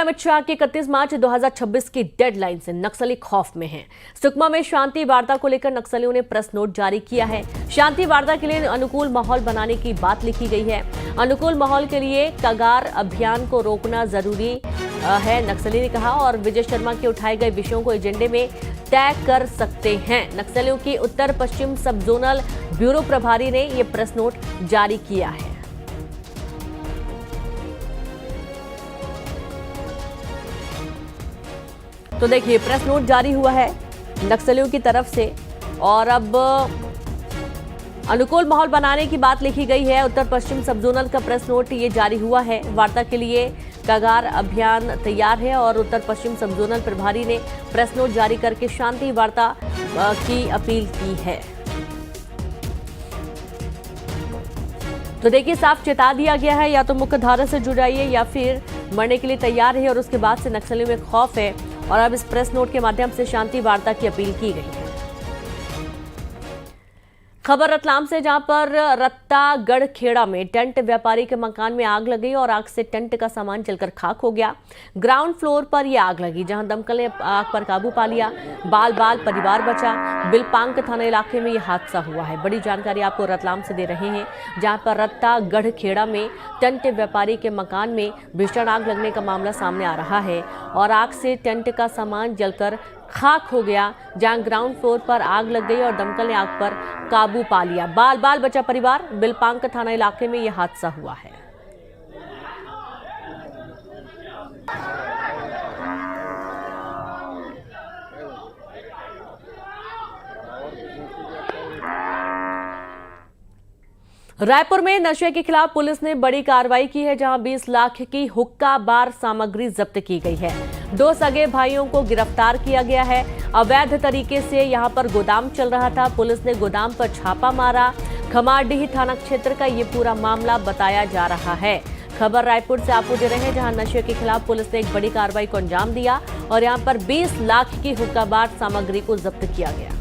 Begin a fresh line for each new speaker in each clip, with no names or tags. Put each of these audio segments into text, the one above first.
अमित शाह की 31 मार्च 2026 की डेडलाइन से नक्सली खौफ में हैं। सुकमा में शांति वार्ता को लेकर नक्सलियों ने प्रेस नोट जारी किया है। शांति वार्ता के लिए अनुकूल माहौल बनाने की बात लिखी गई है। अनुकूल माहौल के लिए कगार अभियान को रोकना जरूरी है, नक्सली ने कहा। और विजय शर्मा के उठाए गए विषयों को एजेंडे में तय कर सकते हैं। नक्सलियों की उत्तर पश्चिम सब जोनल ब्यूरो प्रभारी ने यह प्रेस नोट जारी किया है। तो देखिए, प्रेस नोट जारी हुआ है नक्सलियों की तरफ से और अब अनुकूल माहौल बनाने की बात लिखी गई है। उत्तर पश्चिम सब जोनल का प्रेस नोट ये जारी हुआ है। वार्ता के लिए कगार अभियान तैयार है और उत्तर पश्चिम सब जोनल प्रभारी ने प्रेस नोट जारी करके शांति वार्ता की अपील की है। तो देखिए, साफ चेता दिया गया है, या तो मुख्य धारा से जुड़ जाइए या फिर मरने के लिए तैयार है। और उसके बाद से नक्सलियों में खौफ है और अब इस प्रेस नोट के माध्यम से शांति वार्ता की अपील की गई है। खबर रतलाम से, जहां पर रत्तागढ़ खेड़ा में टेंट व्यापारी के मकान में आग लगी और आग से टेंट का सामान जलकर खाक हो गया। ग्राउंड फ्लोर पर यह आग लगी, जहां दमकल ने आग पर काबू पा लिया। बाल बाल परिवार बचा। बिलपांग थाना इलाके में यह हादसा हुआ है। बड़ी जानकारी आपको रतलाम से दे रहे हैं, जहां पर रत्तागढ़ खेड़ा में टेंट व्यापारी के मकान में भीषण आग लगने का मामला सामने आ रहा है और आग से टेंट का सामान जलकर खाक हो गया। जहां ग्राउंड फ्लोर पर आग लग गई और दमकल ने आग पर काबू पा लिया। बाल बाल बचा परिवार। बिलपांग थाना इलाके में यह हादसा हुआ है। रायपुर में नशे के खिलाफ पुलिस ने बड़ी कार्रवाई की है, जहां 20 लाख की हुक्का बार सामग्री जब्त की गई है। 2 सगे भाइयों को गिरफ्तार किया गया है। अवैध तरीके से यहां पर गोदाम चल रहा था। पुलिस ने गोदाम पर छापा मारा। खमारडीह थाना क्षेत्र का ये पूरा मामला बताया जा रहा है। खबर रायपुर से आपको दे रहे हैं, जहां नशे के खिलाफ पुलिस ने एक बड़ी कार्रवाई को अंजाम दिया और यहां पर 20 लाख की हुक्का बार सामग्री को जब्त किया गया।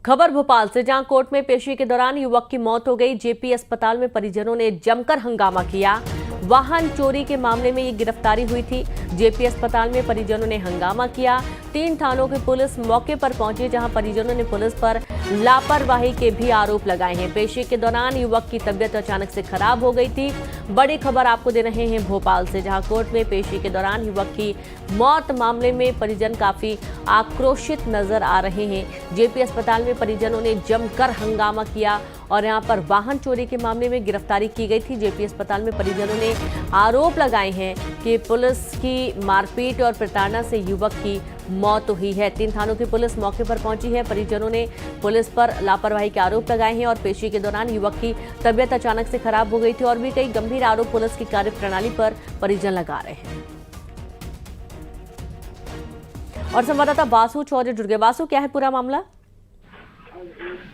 खबर भोपाल से, जहां कोर्ट में पेशी के दौरान युवक की मौत हो गई। जेपी अस्पताल में परिजनों ने जमकर हंगामा किया। वाहन चोरी के मामले में ये गिरफ्तारी हुई थी। जेपी अस्पताल में परिजनों ने हंगामा किया। 3 थानों की पुलिस मौके पर पहुंची, जहां परिजनों ने पुलिस पर लापरवाही के भी आरोप लगाए हैं। पेशी के दौरान युवक की तबीयत अचानक से खराब हो गई थी। बड़ी खबर आपको दे रहे हैं भोपाल से, जहां कोर्ट में पेशी के दौरान युवक की मौत मामले में परिजन काफी आक्रोशित नजर आ रहे हैं। जेपी अस्पताल में परिजनों ने जमकर हंगामा किया और यहां पर वाहन चोरी के मामले में गिरफ्तारी की गई थी। जेपी अस्पताल में परिजनों ने आरोप लगाए हैं कि पुलिस की मारपीट और प्रताड़ना से युवक की मौत हुई है। 3 थानों की पुलिस मौके पर पहुंची है। परिजनों ने पुलिस पर लापरवाही के आरोप लगाए हैं और पेशी के दौरान युवक की तबीयत अचानक से खराब हो गई थी और भी कई गंभीर आरोप पुलिस की कार्यप्रणाली पर परिजन लगा रहे हैं। और संवाददाता वासु चौधरी जुड़ गए। वासु, क्या है पूरा मामला?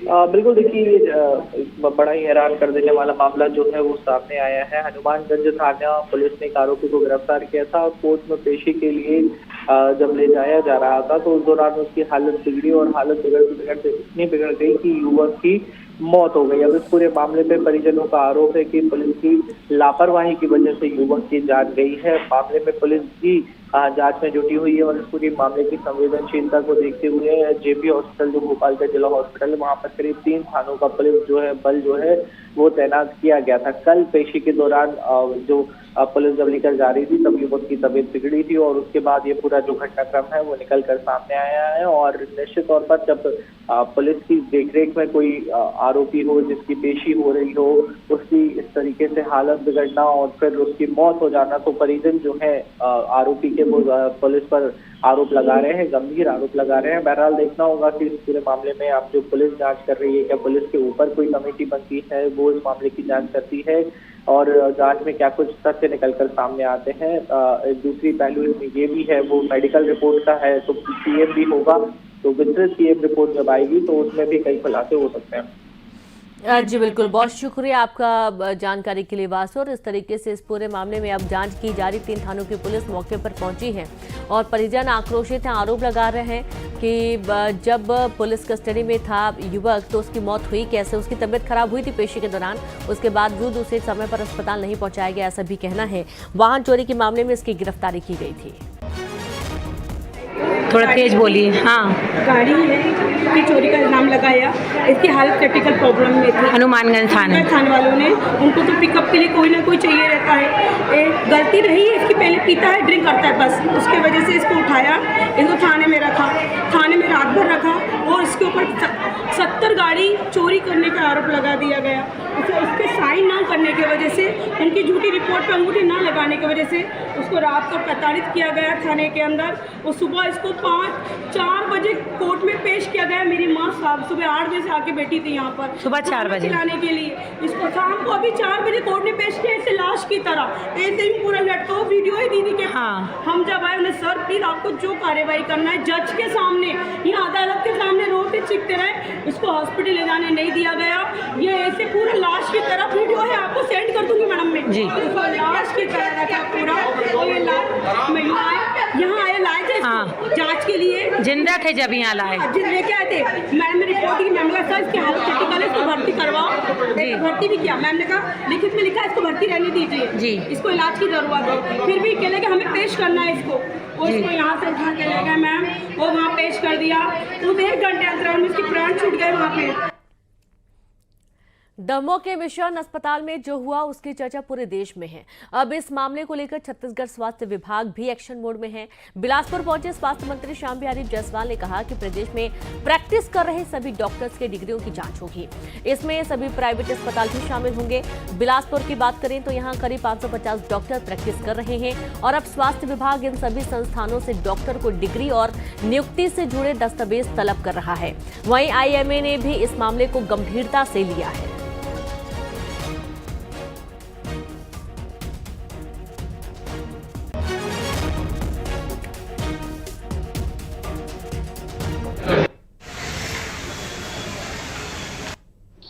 बिल्कुल, देखिए, बड़ा ही हैरान कर देने वाला मामला जो है वो सामने आया है। हनुमानगंज थाना पुलिस ने एक आरोपी को गिरफ्तार किया था और कोर्ट में पेशी के लिए जब ले जाया जा रहा था तो उस दौरान उसकी हालत बिगड़ी और हालत बिगड़ते इतनी बिगड़ गई कि युवक की मौत हो गई। अब इस पूरे मामले पे परिजनों का आरोप है कि पुलिस की लापरवाही की वजह से युवक की जान गई है। मामले में पुलिस भी जांच में जुटी हुई है और इस पूरी मामले की संवेदनशीलता को देखते हुए जेपी हॉस्पिटल, जो भोपाल का जिला हॉस्पिटल है, वहां पर करीब 3 थानों का पुलिस जो है बल जो है वो तैनात किया गया था। कल पेशी के दौरान जो पुलिस जब लेकर जा रही थी तब युवक की तबीयत बिगड़ी थी और उसके बाद ये पूरा जो घटनाक्रम है वो निकल कर सामने आया है। और निश्चित तौर पर जब पुलिस की देखरेख में कोई आरोपी हो जिसकी पेशी हो रही हो, उसकी इस तरीके से हालत बिगड़ना और फिर उसकी मौत हो जाना, तो परिजन जो है आरोपी के वो पुलिस पर आरोप लगा रहे हैं, गंभीर आरोप लगा रहे हैं। बहरहाल देखना होगा कि इस पूरे मामले में अब जो पुलिस जांच कर रही है, क्या पुलिस के ऊपर कोई कमेटी बनती है वो इस मामले की जांच करती है और जांच में क्या कुछ तथ्य निकलकर सामने आते हैं। दूसरी पहलू इसमें ये भी है, वो मेडिकल रिपोर्ट का है, तो पीएम भी होगा, तो विस्तृत पीएम रिपोर्ट जब आएगी तो उसमें भी कई खुलासे हो सकते हैं।
जी बिल्कुल, बहुत शुक्रिया आपका जानकारी के लिए वासु। और इस तरीके से इस पूरे मामले में अब जांच की जा रही, 3 थानों की पुलिस मौके पर पहुंची है और परिजन आक्रोशित हैं, आरोप लगा रहे हैं कि जब पुलिस कस्टडी में था युवक तो उसकी मौत हुई कैसे, उसकी तबीयत खराब हुई थी पेशी के दौरान, उसके बावजूद उसे समय पर अस्पताल नहीं पहुंचाया गया, ऐसा भी कहना है। वाहन चोरी के मामले में इसकी गिरफ्तारी की गई थी।
थोड़ा तेज बोलिए। हाँ,
गाड़ी है की चोरी का इल्जाम लगाया, इसकी हालत क्रिटिकल प्रॉब्लम में थी।
हनुमानगंज थाने
थाने वालों ने उनको तो पिकअप के लिए कोई ना कोई चाहिए रहता है। गलती रही है इसकी, पहले पीता है, ड्रिंक करता है, बस उसके वजह से इसको उठाया, इसको थाने में रखा, थाने में रात भर रखा और इसके ऊपर 70 गाड़ी चोरी करने का आरोप लगा दिया गया। उसके साइन ना करने की वजह से, उनकी झूठी रिपोर्ट पर अंगूठी ना लगाने की वजह से उसको रात को प्रताड़ित किया गया थाने के अंदर और सुबह इसको 4 बजे कोर्ट में पेश किया गया। मेरी माँ सुबह 8 बजे से आके बैठी थी यहाँ पर,
सुबह 4 बजे
लाने के लिए। इसको शाम को अभी 4 बजे कोर्ट में पेश किया, ऐसे लाश की तरह, ऐसे ही पूरा लटका। वो वीडियो ही दीदी के।
हाँ।
हम जब आए उन्हें, सर प्लीज आपको जो कार्यवाही करना है जज के सामने, यहाँ अदालत के सामने रोते चीखते रहे, इसको हॉस्पिटल ले जाने नहीं दिया गया। ये ऐसे पूरा लाश की तरह, वीडियो है आपको सेंड कर दूंगी मैडम मैं जी। लाश की तरह रखा पूरा और ये यहाँ आए लाए थे
हाँ।
जांच के लिए,
जिंदा थे जब यहाँ लाए,
लेके आए थे। मैम ने रिपोर्ट की, मैम ने कहा इसकी हालत क्रिटिकल है, इसको भर्ती करवाओ। भर्ती भी किया, मैम ने कहा लिखित में लिखा इसको भर्ती रहने दीजिए जी, इसको इलाज की जरूरत है। फिर भी कहले कि हमें पेश करना है इसको, और इसको यहाँ से उठा के ले गए मैम, वो वहाँ पेश कर दिया। उस 1 घंटे अंतराल में इसकी प्राण छूट गए वहाँ पे।
दमोह के मिशन अस्पताल में जो हुआ उसकी चर्चा पूरे देश में है। अब इस मामले को लेकर छत्तीसगढ़ स्वास्थ्य विभाग भी एक्शन मोड में है। बिलासपुर पहुंचे स्वास्थ्य मंत्री श्याम बिहारी जायसवाल ने कहा कि प्रदेश में प्रैक्टिस कर रहे सभी डॉक्टर्स के डिग्रियों की जांच होगी, इसमें सभी प्राइवेट अस्पताल भी शामिल होंगे। बिलासपुर की बात करें तो यहाँ करीब 550 डॉक्टर प्रैक्टिस कर रहे हैं और अब स्वास्थ्य विभाग इन सभी संस्थानों से डॉक्टर को डिग्री और नियुक्ति से जुड़े दस्तावेज तलब कर रहा है। वहीं IMA ने भी इस मामले को गंभीरता से लिया है।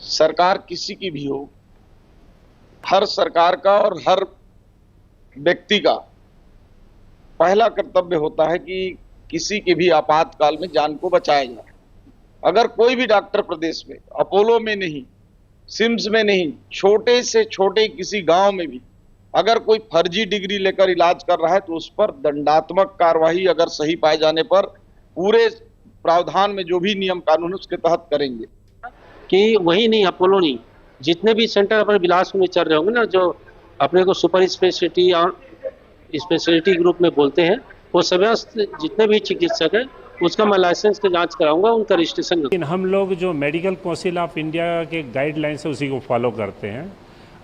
सरकार किसी की भी हो, हर सरकार का और हर व्यक्ति का पहला कर्तव्य होता है कि किसी के भी आपातकाल में जान को बचाया जाए। अगर कोई भी डॉक्टर प्रदेश में, अपोलो में नहीं, सिम्स में नहीं, छोटे से छोटे किसी गांव में भी अगर कोई फर्जी डिग्री लेकर इलाज कर रहा है तो उस पर दंडात्मक कार्यवाही अगर सही पाए जाने पर पूरे प्रावधान में जो भी नियम कानून उसके तहत करेंगे।
कि वही नहीं, अपोलो नहीं, जितने भी सेंटर अपने बिलासपुर में चल रहे होंगे ना, जो अपने को सुपर स्पेशलिटी और स्पेशलिटी ग्रुप में बोलते हैं, वो समस्त जितने भी चिकित्सक हैं उसका मैं लाइसेंस की जांच कराऊंगा, उनका रजिस्ट्रेशन।
लेकिन हम लोग जो मेडिकल काउंसिल ऑफ इंडिया के गाइडलाइंस है उसी को फॉलो करते हैं।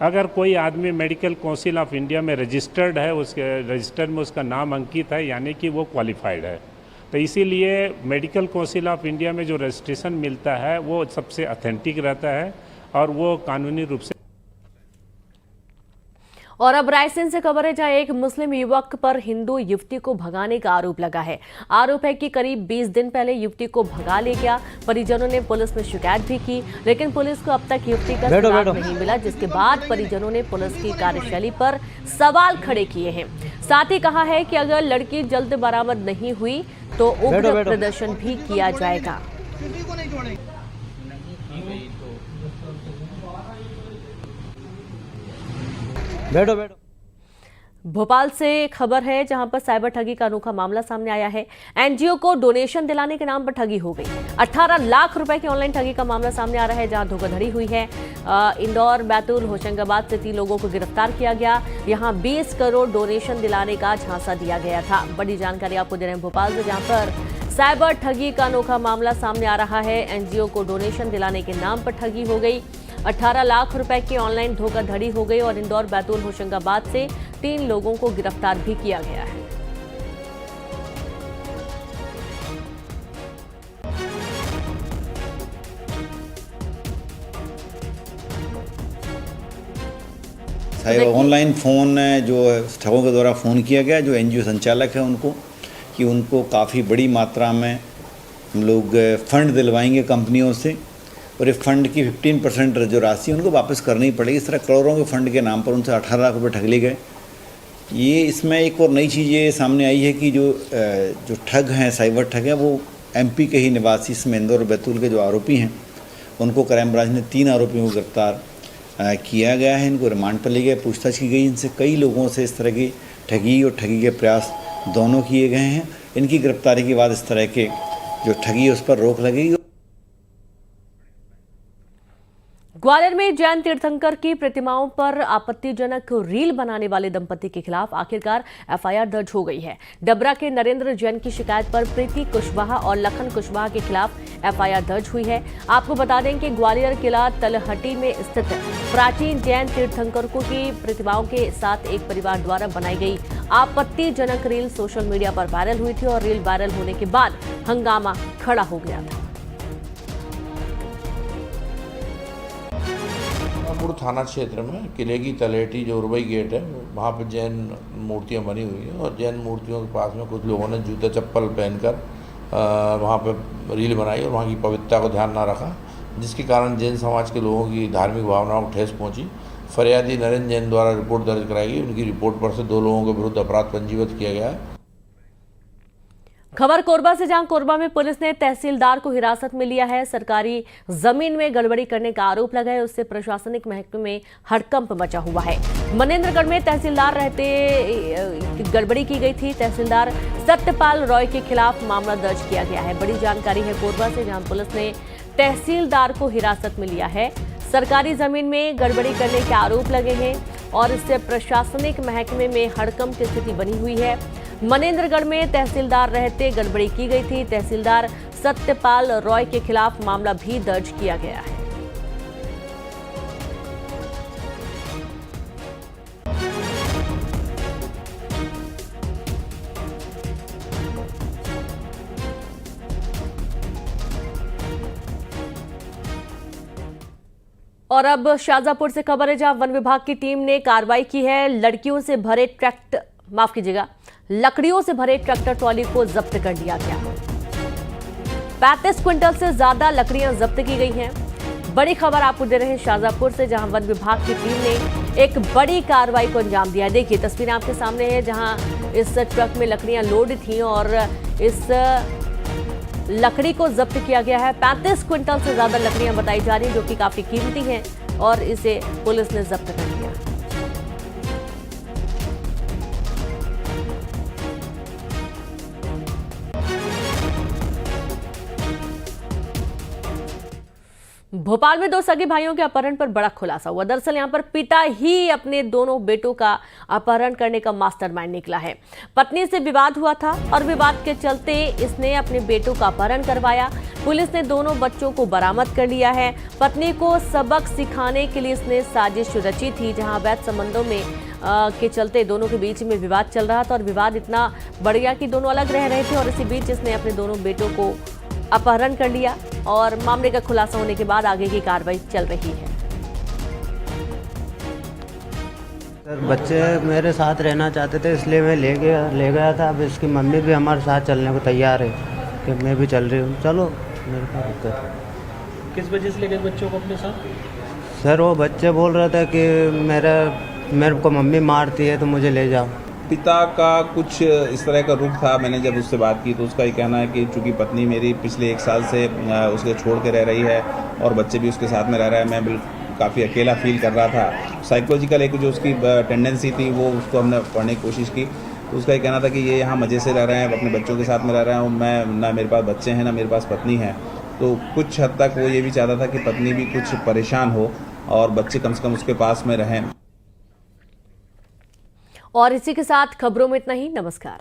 अगर कोई आदमी मेडिकल काउंसिल ऑफ इंडिया में रजिस्टर्ड है, उसके रजिस्टर में उसका नाम अंकित है, यानी कि वो क्वालिफाइड है, तो इसीलिए मेडिकल काउंसिल ऑफ इंडिया में जो रजिस्ट्रेशन मिलता है वो सबसे ऑथेंटिक रहता है और वो कानूनी रूप से।
और अब रायसेन से खबर है जहां एक मुस्लिम युवक पर हिंदू युवती को भगाने का आरोप लगा है। आरोप है कि करीब 20 दिन पहले युवती को भगा ले गया। परिजनों ने पुलिस में शिकायत भी की, लेकिन पुलिस को अब तक युवती का सुराग नहीं मिला, जिसके बाद परिजनों ने पुलिस की कार्यशैली पर सवाल खड़े किए हैं। साथ ही कहा है कि अगर लड़की जल्द बरामद नहीं हुई तो उग्र प्रदर्शन भी किया जाएगा।
बैठो बैठो।
भोपाल से खबर है जहां पर साइबर ठगी का अनोखा मामला सामने आया है। एनजीओ को डोनेशन दिलाने के नाम पर ठगी हो गई। 18 लाख रुपए की ऑनलाइन ठगी का मामला सामने आ रहा है, जहां धोखाधड़ी हुई है। इंदौर, बैतूल, होशंगाबाद से 3 लोगों को गिरफ्तार किया गया। यहां 20 करोड़ डोनेशन दिलाने का झांसा दिया गया था। बड़ी जानकारी आपको दे रहे हैं भोपाल से, जहां पर साइबर ठगी का अनोखा मामला सामने आ रहा है। एनजीओ को डोनेशन दिलाने के नाम पर ठगी हो गई। 18 लाख रुपए की ऑनलाइन धोखाधड़ी हो गई और इंदौर, बैतूल, होशंगाबाद से 3 लोगों को गिरफ्तार भी किया गया है।
ऑनलाइन फ़ोन जो ठगों के द्वारा फ़ोन किया गया, जो एनजीओ संचालक है उनको, कि उनको काफ़ी बड़ी मात्रा में हम लोग फंड दिलवाएंगे कंपनियों से और ये फंड की 15% जो राशि उनको वापस करनी पड़ेगी। इस तरह करोड़ों के फंड के नाम पर उनसे 18 लाख रुपये ठग लिए गए। ये इसमें एक और नई चीज़ ये सामने आई है कि जो ठग हैं, साइबर ठग हैं, वो MP के ही निवासी इसमें इंदौर और बैतूल के जो आरोपी हैं उनको क्राइम ब्रांच ने 3 आरोपियों को गिरफ्तार किया गया है। इनको रिमांड पर ले गए, पूछताछ की गई। इनसे कई लोगों से इस तरह की ठगी और ठगी के प्रयास दोनों किए गए हैं। इनकी गिरफ्तारी के बाद इस तरह के जो ठगी है उस पर रोक लगेगी।
ग्वालियर में जैन तीर्थंकर की प्रतिमाओं पर आपत्तिजनक रील बनाने वाले दंपति के खिलाफ आखिरकार FIR दर्ज हो गई है। डबरा के नरेंद्र जैन की शिकायत पर प्रीति कुशवाहा और लखन कुशवाहा के खिलाफ FIR दर्ज हुई है। आपको बता दें कि ग्वालियर किला तलहटी में स्थित प्राचीन जैन तीर्थंकरों की प्रतिमाओं के साथ एक परिवार द्वारा बनाई गई आपत्तिजनक रील सोशल मीडिया पर वायरल हुई थी और रील वायरल होने के बाद हंगामा खड़ा हो गया था।
थाना क्षेत्र में किले की तलेटी जो उर्वई गेट है वहाँ पे जैन मूर्तियाँ बनी हुई हैं और जैन मूर्तियों के पास में कुछ लोगों ने जूते चप्पल पहनकर वहाँ पे रील बनाई और वहाँ की पवित्रता को ध्यान ना रखा, जिसके कारण जैन समाज के लोगों की धार्मिक भावनाओं को ठेस पहुँची। फरियादी नरेंद्र जैन द्वारा रिपोर्ट दर्ज कराई गई। उनकी रिपोर्ट पर से 2 लोगों के विरुद्ध अपराध पंजीबद्ध किया गया है।
खबर कोरबा से, जहां कोरबा में पुलिस ने तहसीलदार को हिरासत में लिया है। सरकारी जमीन में गड़बड़ी करने का आरोप लगा है, उससे प्रशासनिक महकमे में हड़कंप मचा हुआ है। मनेंद्रगढ़ में तहसीलदार रहते गड़बड़ी की गई थी। तहसीलदार सत्यपाल रॉय के खिलाफ मामला दर्ज किया गया है। बड़ी जानकारी है कोरबा से, जहां पुलिस ने तहसीलदार को हिरासत में लिया है। सरकारी जमीन में गड़बड़ी करने के आरोप लगे हैं और इससे प्रशासनिक महकमे में हड़कंप की स्थिति बनी हुई है। मनेंद्रगढ़ में तहसीलदार रहते गड़बड़ी की गई थी। तहसीलदार सत्यपाल रॉय के खिलाफ मामला भी दर्ज किया गया है। और अब शाहजहांपुर से खबर है, जहां वन विभाग की टीम ने कार्रवाई की है। लकड़ियों से भरे ट्रैक्टर ट्रॉली को जब्त कर लिया गया। 35 क्विंटल से ज्यादा लकड़ियां जब्त की गई हैं। बड़ी खबर आपको दे रहे हैं शाहजहांपुर से, जहां वन विभाग की टीम ने एक बड़ी कार्रवाई को अंजाम दिया। देखिए तस्वीरें आपके सामने है, जहां इस ट्रक में लकड़ियां लोड थी और इस लकड़ी को जब्त किया गया है। 35 क्विंटल से ज्यादा लकड़ियां बताई जा रही हैं, जो कि काफी कीमती हैं और इसे पुलिस ने जब्त कर लिया। भोपाल में 2 सगे भाइयों के अपहरण पर बड़ा खुलासा हुआ। दरअसल यहां पर पिता ही अपने दोनों बेटों का अपहरण करने का मास्टरमाइंड निकला है। पत्नी से विवाद हुआ था और विवाद के चलते इसने अपने बेटों का अपहरण करवाया। पुलिस ने दोनों बच्चों को बरामद कर लिया है। पत्नी को सबक सिखाने के लिए इसने साजिश रची थी, जहां अवैध संबंधों में के चलते दोनों के बीच में विवाद चल रहा था और विवाद इतना बढ़ गया कि दोनों अलग रह रहे थे और इसी बीच इसने अपने दोनों बेटों को अपहरण कर लिया और मामले का खुलासा होने के बाद आगे की कार्रवाई चल रही है।
सर बच्चे मेरे साथ रहना चाहते थे, इसलिए मैं ले गया था। अब इसकी मम्मी भी हमारे साथ चलने को तैयार है कि मैं भी चल रही हूँ, चलो मेरे को दिक्कत।
किस वजह से ले गए बच्चों को अपने साथ?
सर वो बच्चे बोल रहे थे कि मेरे को मम्मी मारती है तो मुझे ले जाओ।
पिता का कुछ इस तरह का रुख था। मैंने जब उससे बात की तो उसका ये कहना है कि चूंकि पत्नी मेरी पिछले 1 साल से उसके छोड़ के रह रही है और बच्चे भी उसके साथ में रह रहा है, मैं काफ़ी अकेला फील कर रहा था। साइकोलॉजिकल एक जो उसकी टेंडेंसी थी वो उसको हमने पढ़ने की कोशिश की तो उसका ये कहना था कि ये यहाँ मज़े से रह रहे हैं, अपने बच्चों के साथ में रह रहे हैं, मैं ना मेरे पास बच्चे हैं ना मेरे पास पत्नी है। तो कुछ हद तक वो ये भी चाहता था कि पत्नी भी कुछ परेशान हो और बच्चे कम से कम उसके पास में रहें।
और इसी के साथ खबरों में इतना ही। नमस्कार।